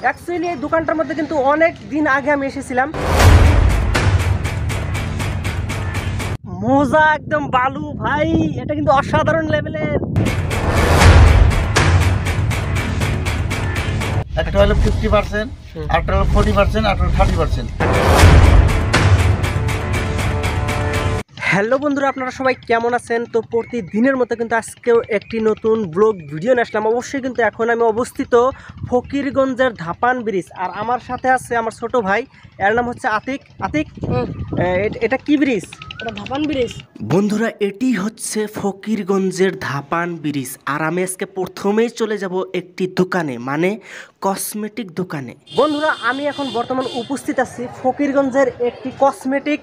Actually এই দোকানটার মধ্যে কিন্তু অনেক দিন আগে আমি এসেছিলাম। মজা একদম বালু ভাই, এটা কিন্তু অসাধারণ লেভেলের। একটা হলো 50%, আরটা হলো 40%, আরটা হলো 30%। হ্যালো বন্ধুরা, আপনারা সবাই কেমন আছেন? তো প্রতিদিনের মতো কিন্তু আজকেও একটি নতুন ব্লগ ভিডিও নিয়ে আসলাম। অবশ্যই কিন্তু এখন আমি অবস্থিত ফকিরগঞ্জের ধাপান ব্রিজ, আর আমার সাথে আছে আমার ছোট ভাই, এর নাম হচ্ছে আতিক। আতিক, এটা কি ব্রিজ? এটা ধাপান ব্রিজ। বন্ধুরা, এটি হচ্ছে ফকিরগঞ্জের ধাপান ব্রিজ, আর আমি আজকে প্রথমেই চলে যাব একটি দোকানে, মানে কসমেটিক দোকানে। বন্ধুরা, আমি এখন বর্তমান উপস্থিত আছি ফকিরগঞ্জের একটি কসমেটিক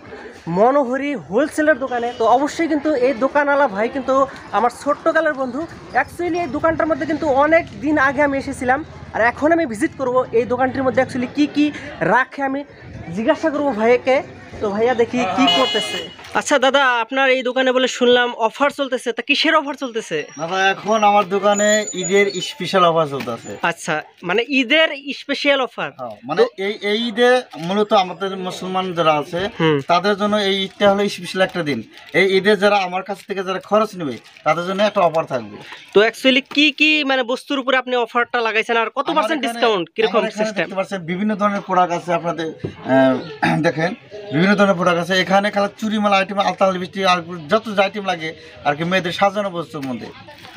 মনোহরি হোলসেলের দোকানে। তো অবশ্যই কিন্তু এই দোকানওয়ালা ভাই কিন্তু আমার ছোট্টকালের বন্ধু। অ্যাকচুয়ালি এই দোকানটার মধ্যে কিন্তু অনেক দিন আগে আমি এসেছিলাম, আর এখন আমি ভিজিট করব এই দোকানটির মধ্যে অ্যাকচুয়ালি কি কি রাখে আমি জিজ্ঞাসা করবো ভাইয়াকে। তো ভাইয়া দেখি কি করতেছে। আচ্ছা দাদা, আপনার এই দোকানে বলে শুনলাম অফার চলতেছে, তা কিসের অফার চলতেছে? দাদা, এখন আমার দোকানে ঈদের স্পেশাল অফার চলতেছে। আচ্ছা, মানে ঈদের স্পেশাল অফার। মানে এই ঈদে মূলত আমাদের মুসলমান যারা আছে তাদের জন্য এই ঈদটা হলো স্পেশাল একটা দিন। এই ঈদে যারা আমার কাছ থেকে যারা খরচ নেবে তাদের জন্য একটা অফার থাকবে। তো অ্যাকচুয়ালি কি কি মানে বস্তুর উপরে আপনি অফারটা লাগাইছেন, আর কত পার্সেন্ট ডিসকাউন্ট, কিরকম সিস্টেম? বিভিন্ন ধরনের প্রোডাক্ট আছে আপনাদের, দেখেন বিভিন্ন ধরনের প্রোডাক্ট আছে এখানে। খালি চুরি মালা আইটেম, আলতা লিপস্টিক, আর যত আইটেম লাগে আর কি মেয়েদের সাজানো বস্তুর মধ্যে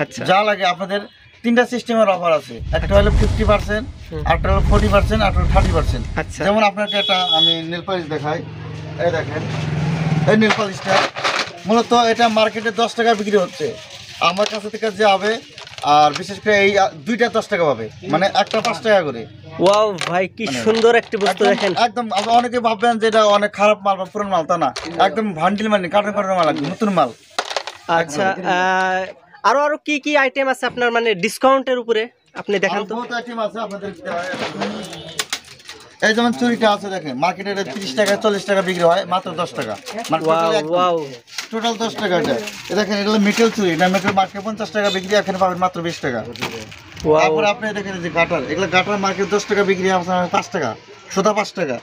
আচ্ছা যা লাগে আপনাদের তিনটা সিস্টেমের অফার আছে। একটা হলো 50%, আরটা হলো 40%, আরটা হলো 30%। আচ্ছা, যেমন আপনাকে একটা আমি নেল পলিশ দেখাই। এই দেখেন, এই নেল পলিশটা মূলত এটা মার্কেটে 10 টাকা বিক্রি হচ্ছে, আমার কাছে থেকে যে হবে। আর বিশেষ করে এই দুইটা 10 টাকা পাবে, মানে একটা 5 টাকা করে। ওয়াও ভাই, কি সুন্দর একটা বস্তু দেখেন। একদম অনেকে ভাববেন যে এটা অনেক খারাপ মাল বা পুরনো মাল, তা না, একদম ভান্ডিল মানে কার্টন কার্টন মাল, নতুন মাল। আচ্ছা, আরো আরো কি কি আইটেম আছে আপনার মানে ডিসকাউন্টের উপরে আপনি দেখান তো। বহুত আইটেম আছে আপনাদের। এই যেমন চুরিটা আছে, দেখেন মার্কেটে 30 টাকা 40 টাকা বিক্রি হয়, মাত্র 10 টাকা, মানে টোটাল 10 টাকা। এটা দেখেন, এটা হলো মেটেল চুরি, এটা মেটেল মার্কেটে 50 টাকা বিক্রি, এখানে পাবেন মাত্র 20 টাকা। তারপরে আপনি দেখেন যে গাটার, এগুলো গাটার মার্কেট 10 টাকা বিক্রি হয়, 5 টাকা, সোদা 5 টাকা।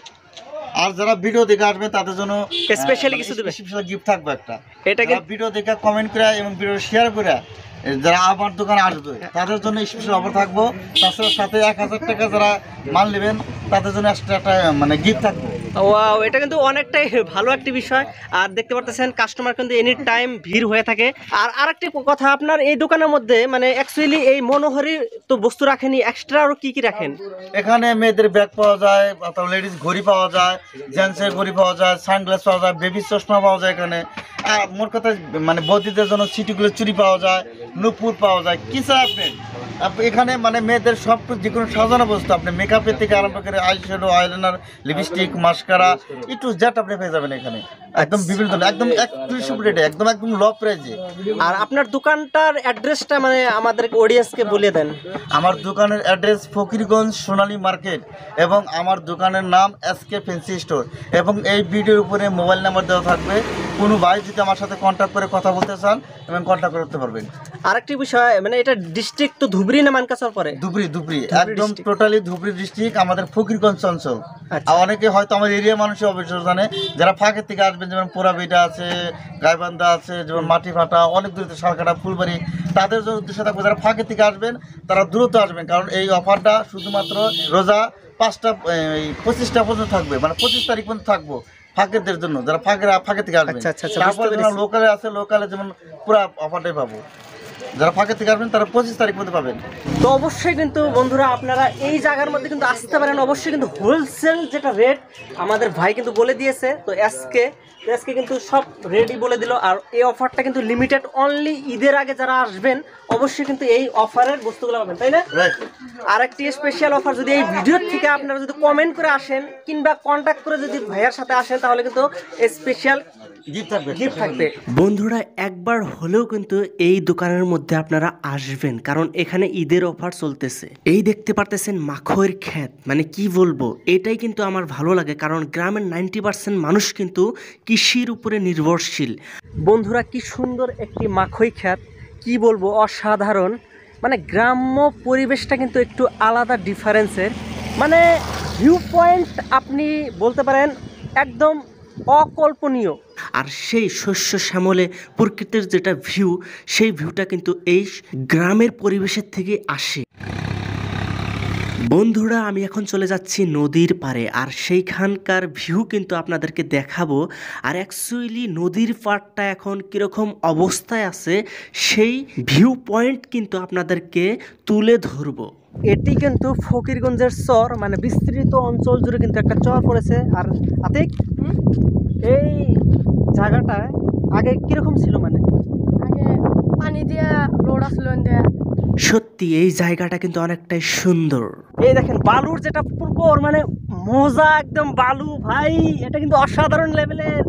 আর যারা ভিডিও দেখে আসবে তাদের জন্য স্পেশালি কিছু দিবে, স্পেশাল গিফট থাকবে একটা। এটা ভিডিও দেখে কমেন্ট করে এবং ভিডিও শেয়ার করে যারা আমার দোকানে আসবে তাদের জন্য স্পেশাল অফার থাকবো। তাছাড়া সাথে 1000 টাকা যারা মাল নেবেন তাদের জন্য এক্সট্রা একটা মানে গিফট থাকবে। ওয়াও, এটা কিন্তু অনেকটাই ভালো একটা বিষয়। আর দেখতে পারতেছেন কাস্টমার কিন্তু এনি টাইম ভিড় হয়ে থাকে। আর আরেকটি কথা, আপনার এই দোকানের মধ্যে মানে অ্যাকচুয়ালি এই মনোহরি তো বস্তু রাখেনি, এক্সট্রা আরো কি কি রাখেন? এখানে মেয়েদের ব্যাগ পাওয়া যায়, লেডিস ঘড়ি পাওয়া যায়, জেন্টসের ঘড়ি পাওয়া যায়, সানগ্লাস পাওয়া যায়, বেবি চশমা পাওয়া যায় এখানে। আর মোট কথা মানে বৌদিদের জন্য সিটিগুলো চুরি পাওয়া যায়, নুপুর পাওয়া যায়। কি চাই আপনি এখানে মানে মেয়েদের সব যে কোনো সাজানো বস্তু, আপনি মেকআপের থেকে আরম্ভ করে আইশ্যাডো, আইলাইনার, লিপস্টিক, মাস্কারা, একটু জেট আপনি পেয়ে যাবেন এখানে। একদম বিভিন্ন ধরনের, একদম এক্সক্লুসিভ রেটে, একদম একদম লো প্রাইসে। আর আপনার দোকানটার অ্যাড্রেসটা মানে আমাদের অডিয়েন্সকে বলে দেন। আমার দোকানের অ্যাড্রেস ফকিরগঞ্জ সোনালী মার্কেট, এবং আমার দোকানের নাম এসকে ফ্যান্সি স্টোর, এবং এই ভিডিওর উপরে মোবাইল নাম্বার দেওয়া থাকবে। কোনো ভাই যদি আমার সাথে কন্ট্যাক্ট করে কথা বলতে চান এবং কন্ট্যাক্ট করতে পারবেন। আরেকটি বিষয়, মানে এটা ডিস্ট্রিক্ট তো ধুবড়ি না মানকাসর পরে? ধুবড়ি একদম টোটালি ধুবড়ি ডিস্ট্রিক্ট, আমাদের ফকিরগঞ্জ অঞ্চল। আর অনেকে হয়তো আমার এরিয়া মানুষই অবশ্য জানে, যারা ফাঁকের থেকে আসবেন, যেমন পোড়াবিটা আছে, গাইবান্ধা আছে, যেমন মাটিফাটা, অনেক দূরে শালকাটা, ফুলবাড়ি, তাদের উদ্দেশ্যে থাকবে যারা ফাঁকের থেকে আসবেন তারা দ্রুত আসবেন। কারণ এই অফারটা শুধুমাত্র রোজা 25টা পর্যন্ত থাকবে, মানে 25 তারিখ পর্যন্ত থাকবো ফাঁকেদের জন্য, যারা ফাঁকে থেকে আসবেন। তারপরে যারা লোকালে আছে, লোকালে যেমন পুরো অফারটাই পাবো। যারা ফাঁকে থেকে আসবেন তারা 25 তারিখ মধ্যে পাবেন। তো অবশ্যই কিন্তু বন্ধুরা আপনারা এই জায়গার মধ্যে কিন্তু আসতে পারেন। অবশ্যই কিন্তু হোলসেল যেটা রেট আমাদের ভাই কিন্তু বলে দিয়েছে। তো আজকে কিন্তু সব রেডি বলে দিল। আর এই অফারটা কিন্তু লিমিটেড, অনলি ঈদের আগে যারা আসবেন অবশ্যই কিন্তু এই অফারের বস্তুগুলো পাবেন, তাই না? আর একটি স্পেশাল অফার, যদি এই ভিডিওর থেকে আপনারা যদি কমেন্ট করে আসেন কিংবা কন্ট্যাক্ট করে যদি ভাইয়ার সাথে আসেন তাহলে কিন্তু স্পেশাল গিফট থাকবে। বন্ধুরা, একবার হলেও কিন্তু এই দোকানের মধ্যে আপনারা আসবেন, কারণ এখানে ঈদের অফার চলতেছে। এই দেখতে পারতেছেন মাখইয়ের ক্ষেত, মানে কি বলবো, এটাই কিন্তু আমার ভালো লাগে, কারণ গ্রামের 90% মানুষ কিন্তু কৃষির উপরে নির্ভরশীল। বন্ধুরা, কি সুন্দর একটি মাখই ক্ষেত, কি বলবো, অসাধারণ। মানে গ্রাম্য পরিবেশটা কিন্তু একটু আলাদা ডিফারেন্সের। মানে ভিউ পয়েন্ট আপনি বলতে পারেন একদম অকল্পনীয়। আর সেই শস্য শ্যামলে প্রকৃতির যেটা ভিউ, সেই ভিউটা কিন্তু এই গ্রামের পরিবেশের থেকে আসে। বন্ধুরা, আমি এখন চলে যাচ্ছি নদীর পাড়ে, আর সেইখানকার ভিউ কিন্তু আপনাদেরকে দেখাবো। আর অ্যাকচুয়ালি নদীর পাড়টা এখন কীরকম অবস্থায় আছে সেই ভিউ পয়েন্ট কিন্তু আপনাদেরকে তুলে ধরবো। এটি কিন্তু ফকিরগঞ্জের চর, মানে বিস্তৃত অঞ্চল জুড়ে কিন্তু একটা চর পড়েছে। আর আতিক, এই জায়গাটায় আগে কিরকম ছিল? মানে আগে পানি দিয়া রোড আসলো দিয়া। সত্যি এই জায়গাটা কিন্তু অনেকটাই সুন্দর। এই দেখেন বালুর যেটা পুকুর, মানে মজা একদম বালু ভাই, এটা কিন্তু অসাধারণ লেভেলের।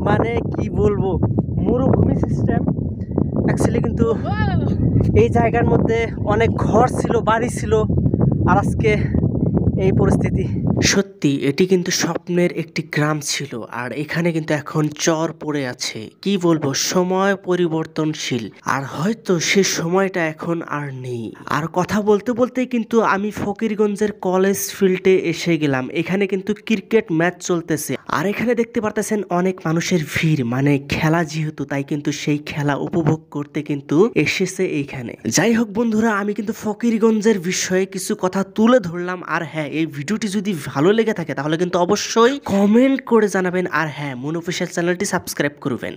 মানে কি বলবো, মরুভূমি সিস্টেম। অ্যাকচুয়ালি কিন্তু এই জায়গার মধ্যে অনেক ঘর ছিল, বাড়ি ছিল, আর আজকে এই পরিস্থিতি। সত্যি এটি কিন্তু স্বপ্নের একটি গ্রাম ছিল, আর এখানে কিন্তু এখন চর পড়ে আছে। কি বলবো, সময় পরিবর্তনশীল, আর হয়তো সে সময়টা এখন আর নেই। আর কথা বলতে বলতে কিন্তু আমি ফকিরগঞ্জের কলেজ ফিল্ডে এসে গেলাম। এখানে কিন্তু ক্রিকেট ম্যাচ চলতেছে, আর এখানে দেখতে পারতেছেন অনেক মানুষের ভিড়, মানে খেলা যেহেতু, তাই কিন্তু সেই খেলা উপভোগ করতে কিন্তু এসেছে এইখানে। যাই হোক বন্ধুরা, আমি কিন্তু ফকিরগঞ্জের বিষয়ে কিছু কথা তুলে ধরলাম। আর হ্যাঁ, এই ভিডিওটি যদি ভালো লেগে থাকে তাহলে কিন্তু অবশ্যই কমেন্ট করে জানাবেন। আর হ্যাঁ, মুন অফিসিয়াল চ্যানেলটি সাবস্ক্রাইব করবেন।